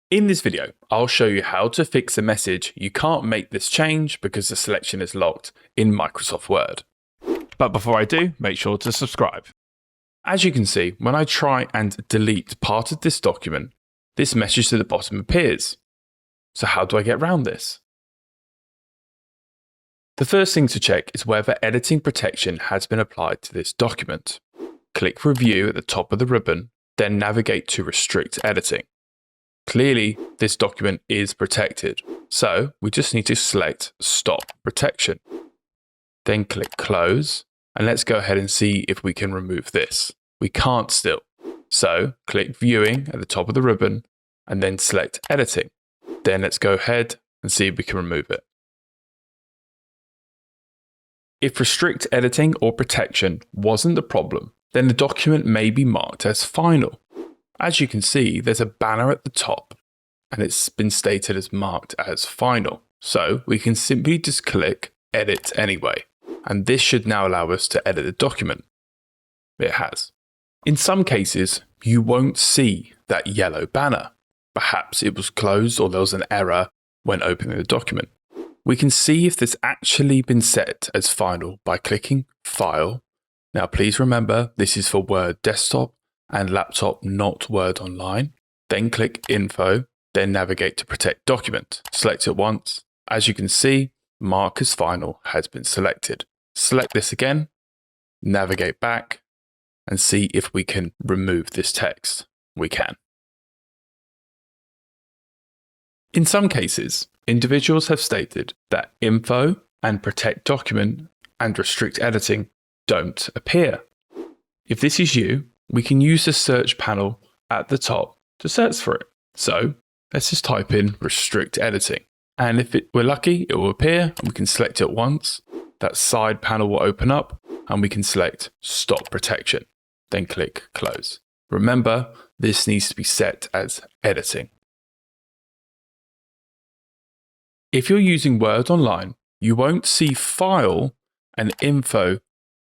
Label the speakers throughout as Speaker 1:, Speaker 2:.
Speaker 1: In this video, I'll show you how to fix a message you can't make this change because the selection is locked in Microsoft Word. But before I do, make sure to subscribe. As you can see, when I try and delete part of this document, this message to the bottom appears. So how do I get around this? The first thing to check is whether editing protection has been applied to this document. Click Review at the top of the ribbon, then navigate to Restrict Editing. Clearly, this document is protected, so we just need to select Stop Protection. Then click Close, and let's go ahead and see if we can remove this. We can't still, so click Viewing at the top of the ribbon, and then select Editing. Then let's go ahead and see if we can remove it. If Restrict Editing or Protection wasn't the problem, then the document may be marked as final. As you can see, there's a banner at the top and it's been stated as marked as final. So we can simply just click Edit Anyway, and this should now allow us to edit the document. It has. In some cases, you won't see that yellow banner. Perhaps it was closed or there was an error when opening the document. We can see if this actually been set as final by clicking File. Now please remember, this is for Word Desktop and laptop, not Word Online. Then click Info, then navigate to Protect Document. Select it once. As you can see, Mark as Final has been selected. Select this again, navigate back, and see if we can remove this text. We can. In some cases, individuals have stated that Info and Protect Document and Restrict Editing don't appear. If this is you, we can use the search panel at the top to search for it. So let's just type in Restrict Editing. And if we're lucky, it will appear and we can select it once. That side panel will open up and we can select Stop Protection. Then click Close. Remember, this needs to be set as editing. If you're using Word Online, you won't see File and Info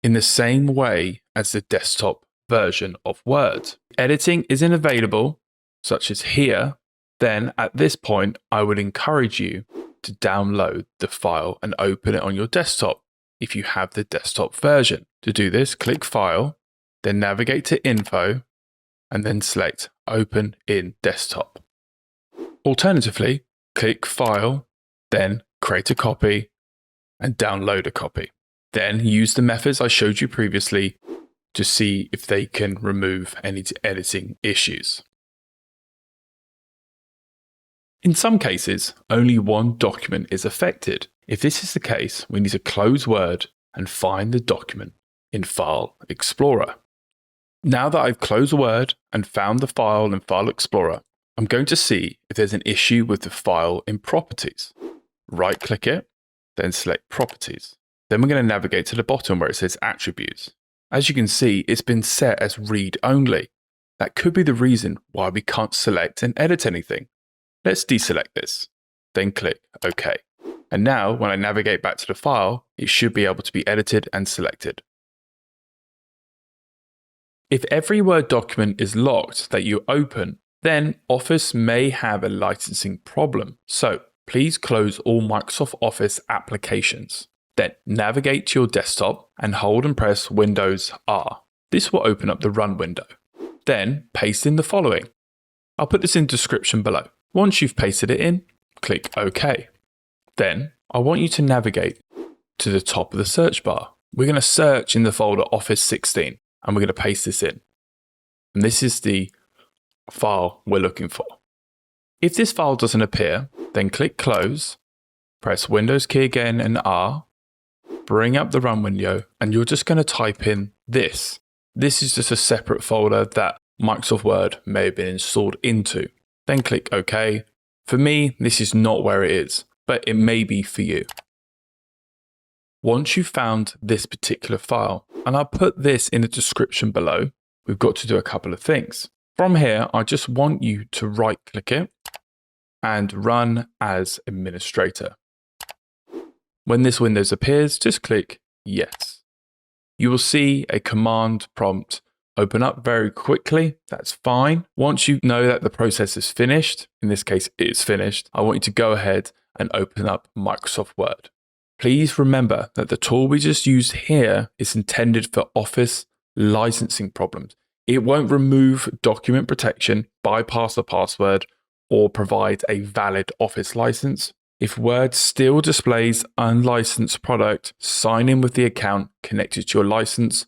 Speaker 1: in the same way as the desktop version of Word. Editing isn't available, such as here, then at this point, I would encourage you to download the file and open it on your desktop if you have the desktop version. To do this, click File, then navigate to Info, and then select Open in Desktop. Alternatively, click File, then create a copy and download a copy. Then use the methods I showed you previously to see if they can remove any editing issues. In some cases, only one document is affected. If this is the case, we need to close Word and find the document in File Explorer. Now that I've closed Word and found the file in File Explorer, I'm going to see if there's an issue with the file in Properties. Right-click it, then select Properties. Then we're going to navigate to the bottom where it says Attributes. As you can see, it's been set as Read Only. That could be the reason why we can't select and edit anything. Let's deselect this, then click OK. And now when I navigate back to the file, it should be able to be edited and selected. If every Word document is locked that you open, then Office may have a licensing problem. So please close all Microsoft Office applications. Then navigate to your desktop and hold and press Windows R. This will open up the Run window. Then paste in the following. I'll put this in the description below. Once you've pasted it in, click OK. Then I want you to navigate to the top of the search bar. We're going to search in the folder Office 16 and we're going to paste this in. And this is the file we're looking for. If this file doesn't appear, then click Close, press Windows key again and R, bring up the Run window, and you're just going to type in this. This is just a separate folder that Microsoft Word may have been installed into. Then click OK. For me, this is not where it is, but it may be for you. Once you've found this particular file, and I'll put this in the description below, we've got to do a couple of things. From here, I just want you to right-click it and run as administrator. When this window appears, just click Yes. You will see a command prompt open up very quickly. That's fine. Once you know that the process is finished, in this case, it is finished, I want you to go ahead and open up Microsoft Word. Please remember that the tool we just used here is intended for Office licensing problems. It won't remove document protection, bypass the password, or provide a valid Office license. If Word still displays unlicensed product, sign in with the account connected to your license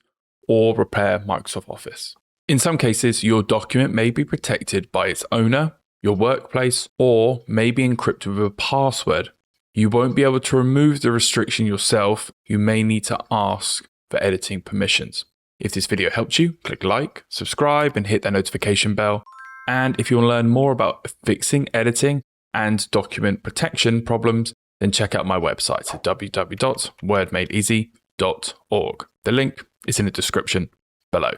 Speaker 1: or repair Microsoft Office. In some cases, your document may be protected by its owner, your workplace, or may be encrypted with a password. You won't be able to remove the restriction yourself. You may need to ask for editing permissions. If this video helped you, click like, subscribe, and hit that notification bell. And if you want to learn more about fixing editing and document protection problems, then check out my website at www.wordmadeeasy.org. The link is in the description below.